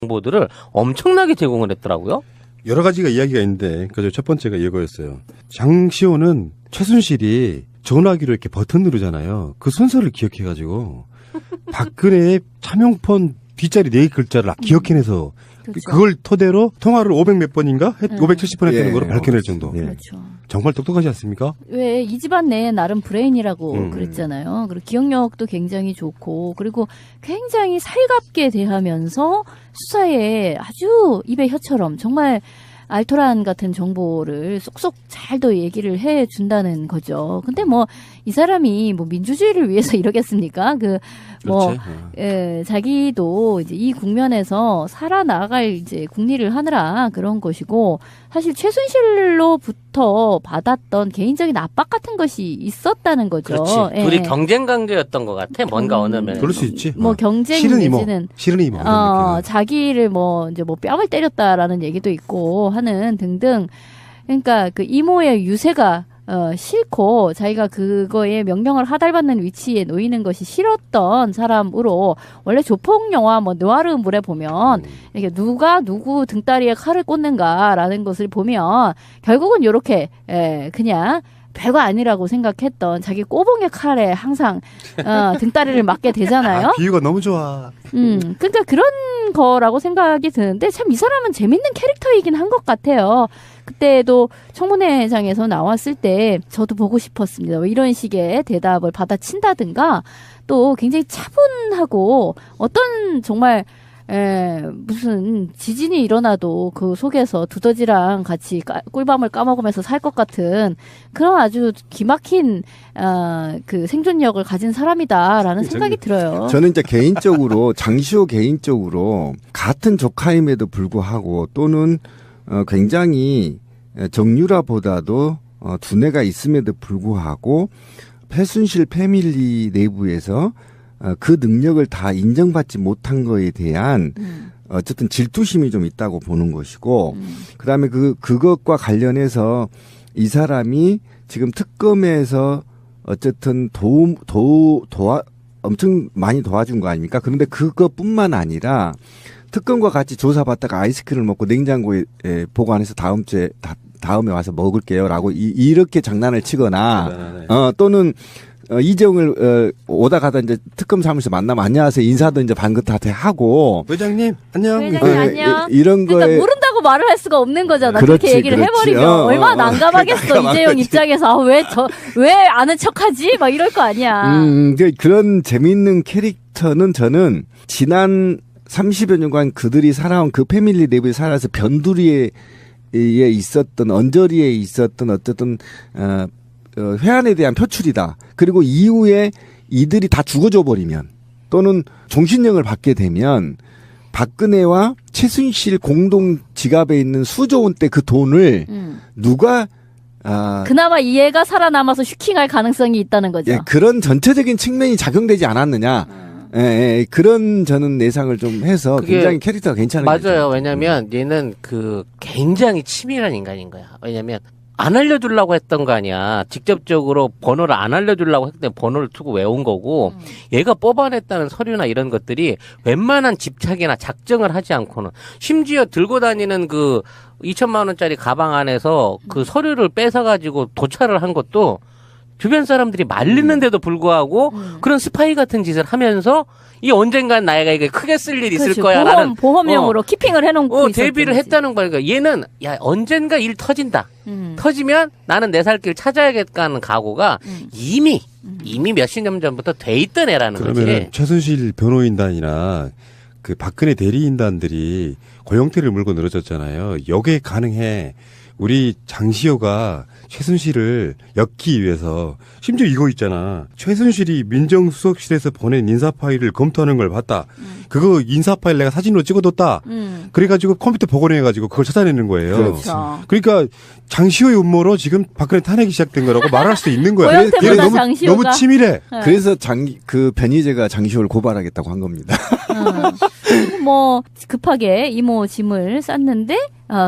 정보들을 엄청나게 제공을 했더라고요. 여러 가지가 이야기가 있는데 그저 첫 번째가 이거였어요. 장시호는 최순실이 전화기로 이렇게 버튼 누르잖아요. 그 순서를 기억해가지고 박근혜의 차명폰 뒷자리 4개 글자를 기억해내서 그렇죠. 그걸 토대로 통화를 500 몇 번인가? 570번 했다는 거로 밝혀낼 정도. 그렇죠. 정말 똑똑하지 않습니까? 왜 이 집안 내 나름 브레인이라고 그랬잖아요. 그리고 기억력도 굉장히 좋고 그리고 굉장히 살갑게 대하면서 수사에 아주 입에 혀처럼 정말 알토란 같은 정보를 쏙쏙 잘도 얘기를 해준다는 거죠. 근데 뭐 이 사람이 뭐 민주주의를 위해서 이러겠습니까? 자기도 이제 이 국면에서 살아나갈 이제 국리를 하느라 그런 것이고 사실 최순실로부터 받았던 개인적인 압박 같은 것이 있었다는 거죠. 그렇지. 둘이 경쟁 관계였던 것 같아. 뭔가 어느 면에서. 그럴 수 있지. 뭐 경쟁 싫은 이모. 내지는 싫은 이모. 자기를 뭐 이제 뭐 뺨을 때렸다라는 얘기도 있고 하는 등등. 그러니까 그 이모의 유세가 싫고 자기가 그거에 명령을 하달받는 위치에 놓이는 것이 싫었던 사람으로 원래 조폭 영화 뭐 느와르물에 보면 이렇게 누가 누구 등다리에 칼을 꽂는가라는 것을 보면 결국은 이렇게 그냥 별거 아니라고 생각했던 자기 꼬봉의 칼에 항상 등다리를 맞게 되잖아요. 비유가 너무 좋아. 그러니까 그런 거라고 생각이 드는데 참 이 사람은 재밌는 캐릭터이긴 한 것 같아요. 그때도 청문회장에서 나왔을 때 저도 보고 싶었습니다. 뭐 이런 식의 대답을 받아친다든가 또 굉장히 차분하고 어떤 정말 무슨 지진이 일어나도 그 속에서 두더지랑 같이 꿀밤을 까먹으면서 살 것 같은 그런 아주 기막힌 그 생존력을 가진 사람이다라는 생각이 들어요. 저는 이제 개인적으로 장시호 개인적으로 같은 조카임에도 불구하고 또는 굉장히 정유라보다도 두뇌가 있음에도 불구하고 최순실 패밀리 내부에서 그 능력을 다 인정받지 못한 거에 대한 어쨌든 질투심이 좀 있다고 보는 것이고 그다음에 그것과 관련해서 이 사람이 지금 특검에서 어쨌든 엄청 많이 도와준 거 아닙니까? 그런데 그것뿐만 아니라 특검과 같이 조사받다가 아이스크림을 먹고 냉장고에 보관해서 다음에 와서 먹을게요라고 이렇게 장난을 치거나 또는 이재용을 오다 가다 이제 특검 사무실 만나면 안녕하세요 인사도 이제 반긋하게 하고 회장님 안녕. 회장님 안녕. 이런 그러니까 거에 모른다고 말을 할 수가 없는 거잖아. 그렇지, 그렇게 얘기를 그렇지. 해버리면 얼마나 난감하겠어. 이재용 입장에서 왜 아는 척하지? 막 이럴 거 아니야. 그런 재미있는 캐릭터는 저는 지난 30여 년간 그들이 살아온 그 패밀리 내부에 살아서 변두리에 있었던 언저리에 있었던 어쨌든 회한에 대한 표출이다. 그리고 이후에 이들이 다 죽어줘 버리면 또는 종신형을 받게 되면 박근혜와 최순실 공동 지갑에 있는 수조 원대 그 돈을 누가 그나마 이 애가 살아남아서 슈킹할 가능성이 있다는 거죠. 예, 그런 전체적인 측면이 작용되지 않았느냐. 그런 저는 예상을 좀 해서 굉장히 캐릭터가 괜찮은 거죠. 맞아요. 왜냐면 얘는 굉장히 치밀한 인간인 거야. 왜냐면 안 알려주려고 했던 거 아니야. 직접적으로 번호를 안 알려주려고 했는데 번호를 투고 외운 거고 얘가 뽑아냈다는 서류나 이런 것들이 웬만한 집착이나 작정을 하지 않고는 심지어 들고 다니는 그 2천만 원짜리 가방 안에서 그 서류를 뺏어가지고 도찰을 한 것도 주변 사람들이 말리는데도 불구하고 그런 스파이 같은 짓을 하면서 이 언젠간 나이가 이게 크게 쓸 일 있을 거야라는 보험용으로 키핑을 해놓고 대비를 했다는 거야. 그러니까 얘는 야 언젠가 일 터진다. 터지면 나는 내 살 길 찾아야겠다는 각오가 이미 몇십 년 전부터 돼 있던 애라는 거지. 그러면 최순실 변호인단이나 그 박근혜 대리인단들이 고영태를 물고 늘어졌잖아요. 여기에 가능해. 우리 장시호가 최순실을 엮기 위해서 심지어 이거 있잖아. 최순실이 민정수석실에서 보낸 인사 파일을 검토하는 걸 봤다. 그거 인사 파일 내가 사진으로 찍어뒀다. 그래가지고 컴퓨터 복원해가지고 그걸 찾아내는 거예요. 그렇죠. 그러니까 장시호의 음모로 지금 박근혜 탄핵이 시작된 거라고 말할 수 있는 거야. 고영태보다 장시호가 너무 치밀해. 그래서 그 변희재가 장시호를 고발하겠다고 한 겁니다. 뭐 급하게 이모 짐을 쌌는데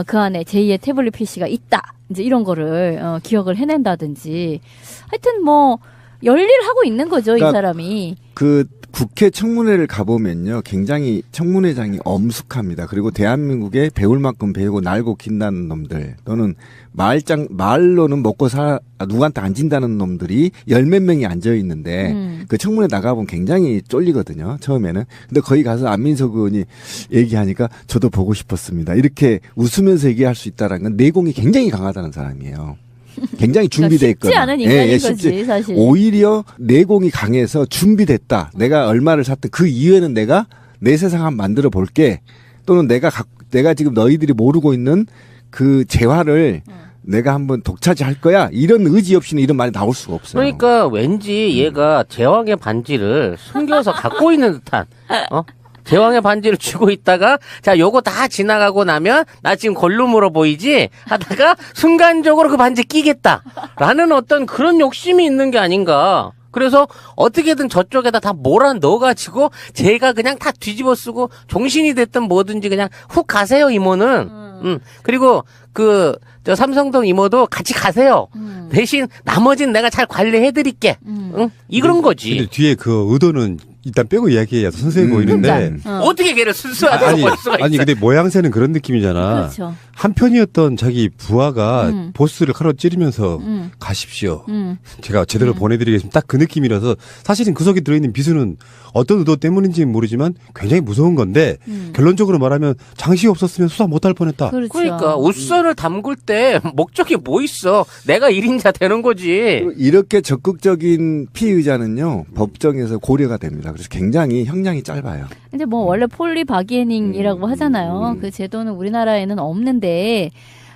그 안에 제2의 태블릿 PC가 있다. 이제 이런 거를 기억을 해낸다든지 하여튼 뭐 열일하고 있는 거죠, 이 그러니까 사람이. 그 국회 청문회를 가보면요, 굉장히 청문회장이 엄숙합니다. 그리고 대한민국에 배울 만큼 배우고 날고 긴다는 놈들, 또는 말로는 먹고 누구한테 안 진다는 놈들이 열 몇 명이 앉아 있는데 그 청문회 나가보면 굉장히 쫄리거든요, 처음에는. 근데 거기 가서 안민석 의원이 얘기하니까 저도 보고 싶었습니다. 이렇게 웃으면서 얘기할 수 있다는 건 내공이 굉장히 강하다는 사람이에요. 굉장히 준비돼 있거든요. 쉽지 않은 인간인 거지, 사실. 오히려 내공이 강해서 준비됐다. 내가 얼마를 샀든 그 이후에는 내가 내 세상 한번 만들어 볼게. 또는 내가 지금 너희들이 모르고 있는 그 재화를 내가 한번 독차지할 거야. 이런 의지 없이는 이런 말이 나올 수가 없어요. 그러니까 왠지 얘가 제왕의 반지를 숨겨서 갖고 있는 듯한, 제왕의 반지를 쥐고 있다가, 자, 요거 다 지나가고 나면, 나 지금 골룸으로 보이지? 하다가, 순간적으로 그 반지 끼겠다. 라는 어떤 그런 욕심이 있는 게 아닌가. 그래서 어떻게든 저쪽에다 다 몰아 넣어가지고, 제가 그냥 다 뒤집어 쓰고, 종신이 됐든 뭐든지 그냥 훅 가세요, 이모는. 그리고 저 삼성동 이모도 같이 가세요. 대신 나머지는 내가 잘 관리해드릴게. 응? 이런 거지. 근데 뒤에 그 의도는 일단 빼고 이야기해야 순수해 보이는데. 그러니까. 어떻게 걔를 순수하다고 볼 수가 있어. 아니 근데 모양새는 그런 느낌이잖아. 그렇죠. 한편이었던 자기 부하가 보스를 칼로 찌르면서 가십시오. 제가 제대로 보내드리겠습니다. 딱 그 느낌이라서 사실은 그 속에 들어있는 비수는 어떤 의도 때문인지는 모르지만 굉장히 무서운 건데 결론적으로 말하면 장시 없었으면 수사 못할 뻔했다. 그렇죠. 그러니까 웃선을 담글 때 목적이 뭐 있어? 내가 1인자 되는 거지. 이렇게 적극적인 피의자는요, 법정에서 고려가 됩니다. 그래서 굉장히 형량이 짧아요. 근데 뭐 원래 폴리 바기에닝이라고 하잖아요. 그 제도는 우리나라에는 없는데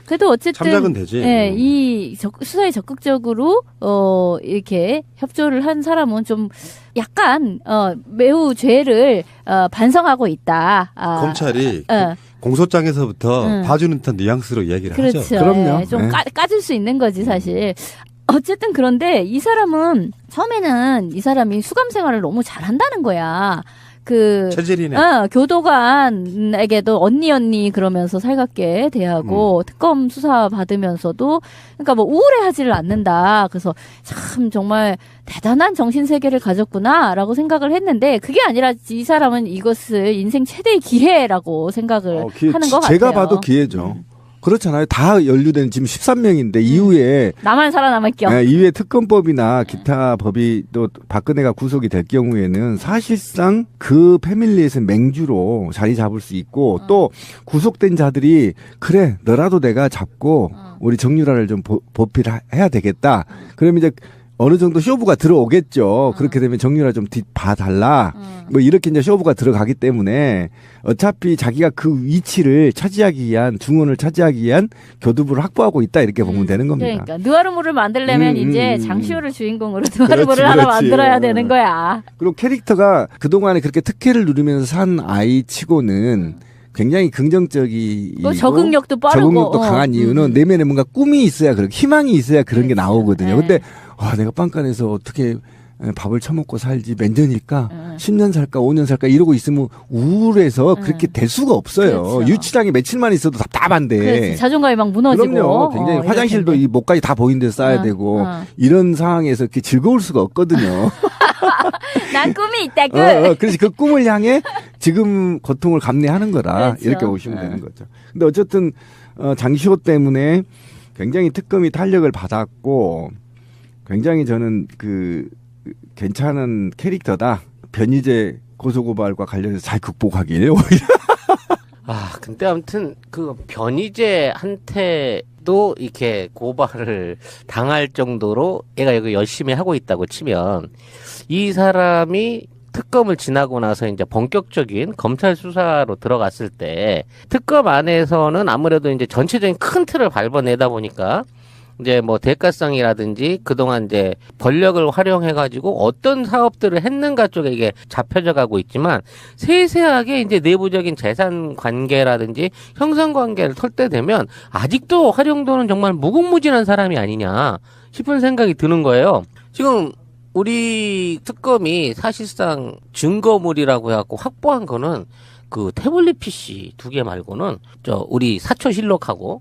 그래도 어쨌든 참작은 되지. 예, 이 수사에 적극적으로 이렇게 협조를 한 사람은 좀 약간 매우 죄를 반성하고 있다. 검찰이 공소장에서부터 봐주는 듯한 뉘앙스로 이야기를 그렇죠. 하죠. 그럼요. 예, 좀 네. 까줄 수 있는 거지 사실. 어쨌든 그런데 이 사람은 처음에는 이 사람이 수감 생활을 너무 잘한다는 거야. 체질이네. 교도관에게도 언니 그러면서 살갑게 대하고 특검 수사 받으면서도 그러니까 뭐 우울해하지를 않는다. 그래서 참 정말 대단한 정신 세계를 가졌구나라고 생각을 했는데 그게 아니라 이 사람은 이것을 인생 최대의 기회라고 생각을 하는 것 같아요. 제가 봐도 기회죠. 그렇잖아요. 다 연루된 지금 13명인데 이후에 나만 살아남을 겸. 이후에 특검법이나 기타 법이 또 박근혜가 구속이 될 경우에는 사실상 그 패밀리에서 맹주로 자리 잡을 수 있고 또 구속된 자들이 그래 너라도 내가 잡고 우리 정유라를 좀 보필해야 되겠다. 그러면 이제 어느 정도 쇼부가 들어오겠죠. 그렇게 되면 정유라 좀 봐달라. 뭐 이렇게 이제 쇼부가 들어가기 때문에 어차피 자기가 그 위치를 차지하기 위한 중원을 차지하기 위한 교두부를 확보하고 있다 이렇게 보면 되는 겁니다. 그러니까 느와르모를 만들려면 이제 장시호를 주인공으로 느와르모를 그렇지, 하나 그렇지. 만들어야 되는 거야. 그리고 캐릭터가 그동안에 그렇게 특혜를 누리면서 산 아이치고는 굉장히 긍정적이고 또 적응력도 빠르고 적응력도 강한 이유는 내면에 뭔가 꿈이 있어야 그런 희망이 있어야 그런 게 나오거든요. 네. 근데 내가 빵간에서 어떻게 밥을 처먹고 살지 몇 년일까? 10년 살까 5년 살까 이러고 있으면 우울해서 그렇게 될 수가 없어요. 그렇죠. 유치장에 며칠만 있어도 답답한데. 그렇지. 자존감이 막 무너지고. 그럼요. 굉장히 이럴 화장실도 텐데. 이 목까지 다 보이는 데 쌓아야 되고 이런 상황에서 이렇게 즐거울 수가 없거든요. 난 꿈이 있다고. 그래서 그 꿈을 향해 지금 고통을 감내하는 거다. 그렇죠. 이렇게 보시면 되는 거죠. 근데 어쨌든 장시호 때문에 굉장히 특검이 탄력을 받았고 굉장히 저는 괜찮은 캐릭터다. 변희재 고소고발과 관련해서 잘 극복하길 오히려. 근데 아무튼 변희재한테도 이렇게 고발을 당할 정도로 얘가 여기 열심히 하고 있다고 치면 이 사람이 특검을 지나고 나서 이제 본격적인 검찰 수사로 들어갔을 때 특검 안에서는 아무래도 이제 전체적인 큰 틀을 밟아내다 보니까 이제 뭐 대가성이라든지 그동안 이제 권력을 활용해가지고 어떤 사업들을 했는가 쪽에 이게 잡혀져 가고 있지만 세세하게 이제 내부적인 재산 관계라든지 형성 관계를 털 때 되면 아직도 활용도는 정말 무궁무진한 사람이 아니냐 싶은 생각이 드는 거예요. 지금 우리 특검이 사실상 증거물이라고 해갖고 확보한 거는 그 태블릿 PC 2개 말고는 우리 사초실록하고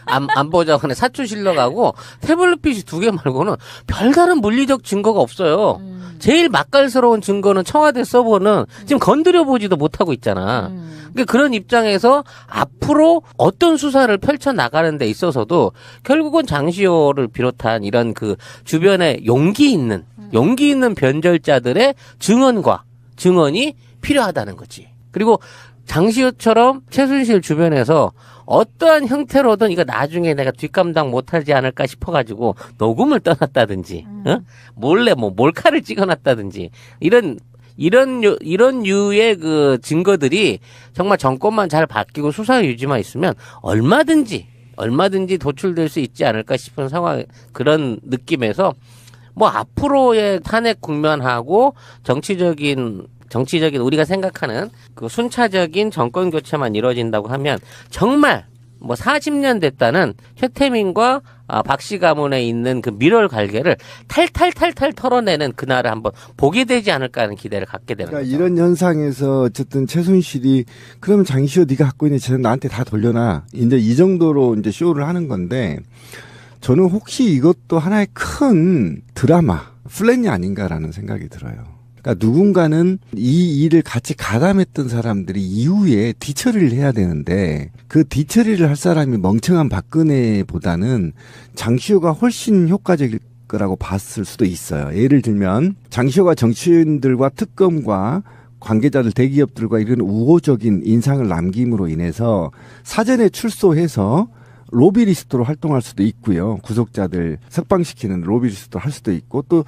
안 보자고 하네. 사초실록하고 태블릿 PC 2개 말고는 별다른 물리적 증거가 없어요. 제일 맛깔스러운 증거는 청와대 서버는 지금 건드려보지도 못하고 있잖아. 그러니까 그런 입장에서 앞으로 어떤 수사를 펼쳐나가는 데 있어서도 결국은 장시호를 비롯한 이런 그 주변에 용기 있는 변절자들의 증언이 필요하다는 거지. 그리고 장시호처럼 최순실 주변에서 어떠한 형태로든 이거 나중에 내가 뒷감당 못하지 않을까 싶어가지고 녹음을 떠났다든지, 몰래 몰카를 찍어놨다든지 이런 유의 그 증거들이 정말 정권만 잘 바뀌고 수사 유지만 있으면 얼마든지 도출될 수 있지 않을까 싶은 상황, 그런 느낌에서 앞으로의 탄핵 국면하고 정치적인 우리가 생각하는 그 순차적인 정권 교체만 이루어진다고 하면 정말 40년 됐다는 최태민과 박씨 가문에 있는 그 밀월 갈개를 탈탈 털어내는 그날을 한번 보게 되지 않을까 하는 기대를 갖게 되는 거죠. 이런 현상에서 어쨌든 최순실이 그러면 장시호 네가 갖고 있는 재산 나한테 다 돌려놔. 이제 이 정도로 이제 쇼를 하는 건데 저는 혹시 이것도 하나의 큰 드라마, 플랜이 아닌가라는 생각이 들어요. 그러니까 누군가는 이 일을 같이 가담했던 사람들이 이후에 뒤처리를 해야 되는데 그 뒤처리를 할 사람이 멍청한 박근혜보다는 장시호가 훨씬 효과적일 거라고 봤을 수도 있어요. 예를 들면 장시호가 정치인들과 특검과 관계자들, 대기업들과 이런 우호적인 인상을 남김으로 인해서 사전에 출소해서 로비리스트로 활동할 수도 있고요. 구속자들 석방시키는 로비리스트로 할 수도 있고 또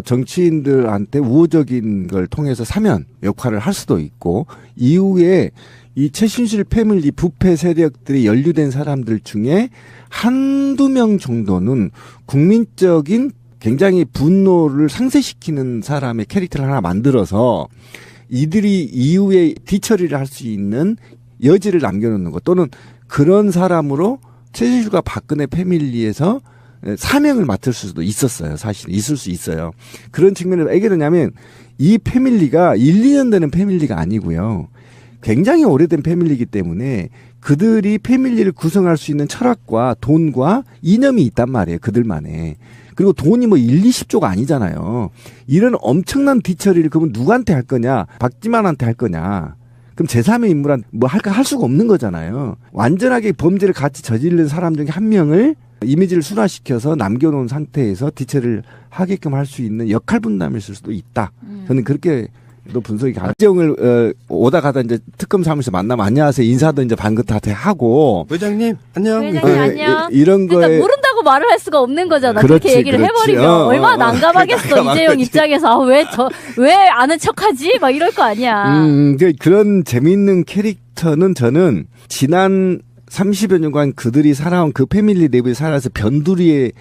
정치인들한테 우호적인 걸 통해서 사면 역할을 할 수도 있고 이후에 이 최순실 패밀리 부패 세력들이 연루된 사람들 중에 한두 명 정도는 국민적인 굉장히 분노를 상쇄시키는 사람의 캐릭터를 하나 만들어서 이들이 이후에 뒤처리를 할 수 있는 여지를 남겨놓는 것 또는 그런 사람으로 최순실과 박근혜 패밀리에서 사명을 맡을 수도 있었어요. 사실 있을 수 있어요. 그런 측면에서 왜 그러냐면 이 패밀리가 1, 2년 되는 패밀리가 아니고요. 굉장히 오래된 패밀리이기 때문에 그들이 패밀리를 구성할 수 있는 철학과 돈과 이념이 있단 말이에요. 그들만의. 그리고 돈이 1, 20조가 아니잖아요. 이런 엄청난 뒤처리를 그러면 누구한테 할 거냐? 박지만한테 할 거냐? 그럼 제3의 인물한 할 수가 없는 거잖아요. 완전하게 범죄를 같이 저지른 사람 중에 한 명을 이미지를 순화시켜서 남겨놓은 상태에서 뒤처리를 하게끔 할 수 있는 역할 분담일 수도 있다. 저는 그렇게 또 분석이 가능. 박재홍을 오다 가다 이제 특검 사무실 만나면 안녕하세요 인사도 이제 반긋하게 하고 회장님 안녕. 회장님 안녕. 이런 거에 그러니까 모른다고 말을 할 수가 없는 거잖아. 그렇지, 그렇게 얘기를 그렇지. 해버리면 얼마나 난감하겠어. 이재용 입장에서 왜 아는 척하지? 막 이럴 거 아니야. 그런 재미있는 캐릭터는 저는 지난 30여 년간 그들이 살아온 그 패밀리 내부에 살아서 변두리에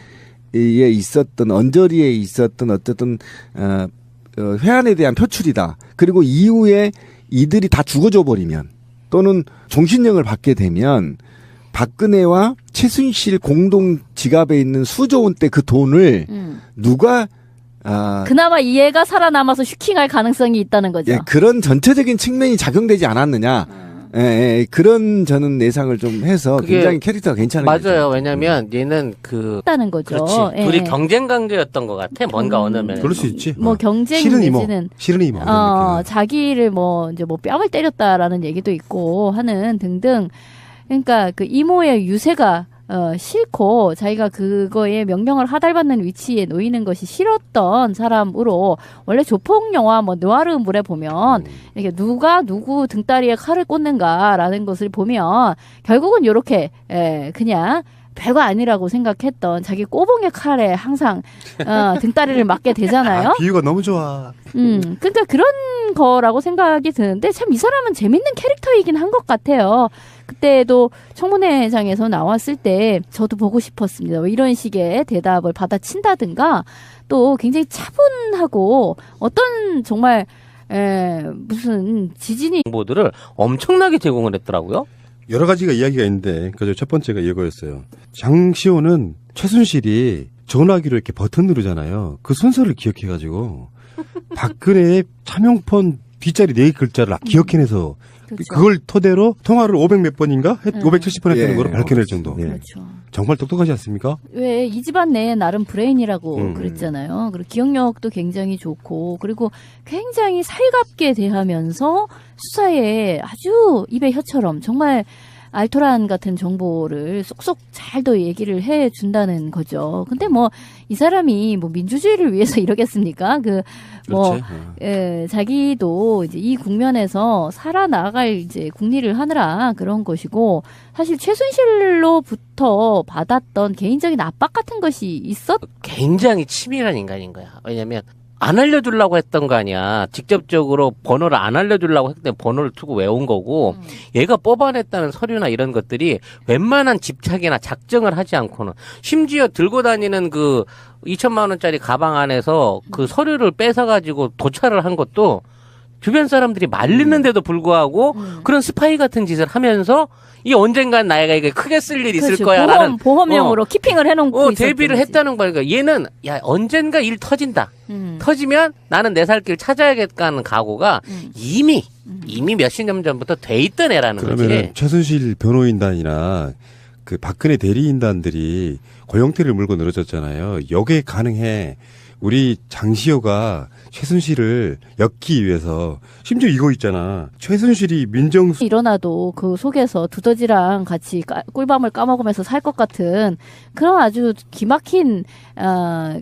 있었던 언저리에 있었던 어쨌든 회한에 대한 표출이다. 그리고 이후에 이들이 다 죽어줘 버리면 또는 종신형을 받게 되면 박근혜와 최순실 공동 지갑에 있는 수조 원대 그 돈을 누가 그나마 이해가 살아남아서 슈킹할 가능성이 있다는 거죠. 예, 그런 전체적인 측면이 작용되지 않았느냐. 그런 저는 예상을 좀 해서 굉장히 캐릭터가 괜찮은 거죠. 맞아요. 왜냐면 얘는 다는 거죠. 그렇지. 둘이 경쟁 관계였던 것 같아. 뭔가 어느 면에. 그럴 수 있지. 경쟁 싫은 이모. 내지는 싫은 이모. 자기를 뺨을 때렸다라는 얘기도 있고 하는 등등. 그러니까 그 이모의 유세가 싫고 자기가 그거에 명령을 하달받는 위치에 놓이는 것이 싫었던 사람으로 원래 조폭 영화 느와르물에 보면 이렇게 누가 누구 등다리에 칼을 꽂는가라는 것을 보면 결국은 이렇게 그냥 별거 아니라고 생각했던 자기 꼬봉의 칼에 항상 등다리를 맞게 되잖아요. 비유가 너무 좋아. 그러니까 그런 거라고 생각이 드는데 참 이 사람은 재밌는 캐릭터이긴 한 것 같아요. 그때도 청문회장에서 나왔을 때 저도 보고 싶었습니다. 이런 식의 대답을 받아친다든가 또 굉장히 차분하고 어떤 정말 무슨 지진이 정보들을 엄청나게 제공을 했더라고요. 여러 가지가 이야기가 있는데 그저 첫 번째가 이거였어요. 장시호는 최순실이 전화기로 이렇게 버튼 누르잖아요. 그 순서를 기억해가지고 박근혜의 차명폰 뒷자리 4개 글자를 기억해내서 그렇죠. 그걸 토대로 통화를 500 몇 번인가? 570번 했다는 예. 거로 밝혀낼 정도. 예. 그렇죠. 정말 똑똑하지 않습니까? 왜 이 집안 내에 나름 브레인이라고 음. 그랬잖아요. 그리고 기억력도 굉장히 좋고 그리고 굉장히 살갑게 대하면서 수사에 아주 입에 혀처럼 정말 알토란 같은 정보를 쏙쏙 잘도 얘기를 해 준다는 거죠. 근데 뭐 이 사람이 뭐 민주주의를 위해서 이러겠습니까? 그렇지. 자기도 이제 이 국면에서 살아나갈 이제 국리를 하느라 그런 것이고 사실 최순실로부터 받았던 개인적인 압박 같은 것이 있었. 굉장히 치밀한 인간인 거야. 왜냐면 안 알려주려고 했던 거 아니야. 직접적으로 번호를 안 알려주려고 했는데 번호를 두고 외운 거고 얘가 뽑아냈다는 서류나 이런 것들이 웬만한 집착이나 작정을 하지 않고는 심지어 들고 다니는 그 2천만 원짜리 가방 안에서 그 서류를 뺏어가지고 도찰을 한 것도 주변 사람들이 말리는데도 불구하고 그런 스파이 같은 짓을 하면서 이 언젠간 나이가 이게 크게 쓸 일이 있을 그렇죠. 거야라는 보험용으로 키핑을 해놓고 대비를 있었던 거지. 했다는 거야. 그러니까 얘는 야 언젠가 일 터진다. 터지면 나는 내 살 길 찾아야겠다 하는 각오가 이미 몇십 년 전부터 돼 있던 애라는 그러면은 거지. 최순실 변호인단이나 그 박근혜 대리인단들이 고영태를 물고 늘어졌잖아요. 여기에 가능해. 우리 장시호가 최순실을 엮기 위해서 심지어 이거 있잖아. 최순실이 민정수 일어나도 그 속에서 두더지랑 같이 꿀밤을 까먹으면서 살 것 같은 그런 아주 기막힌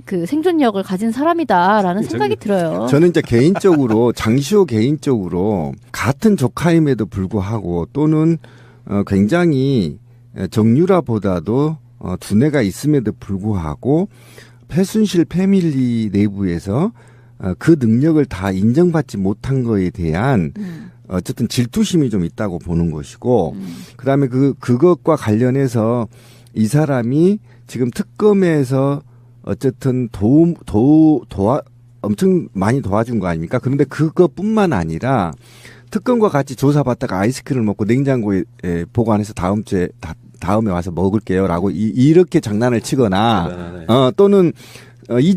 그 생존력을 가진 사람이다라는 생각이 들어요. 저는 이제 개인적으로 장시호 개인적으로 같은 조카임에도 불구하고 또는 굉장히 정유라보다도 두뇌가 있음에도 불구하고 최순실 패밀리 내부에서 그 능력을 다 인정받지 못한 거에 대한 어쨌든 질투심이 좀 있다고 보는 것이고 그다음에 그것과 관련해서 이 사람이 지금 특검에서 어쨌든 엄청 많이 도와준 거 아닙니까? 그런데 그것뿐만 아니라 특검과 같이 조사받다가 아이스크림을 먹고 냉장고에 보관해서 다음에 와서 먹을게요라고 이렇게 장난을 치거나 또는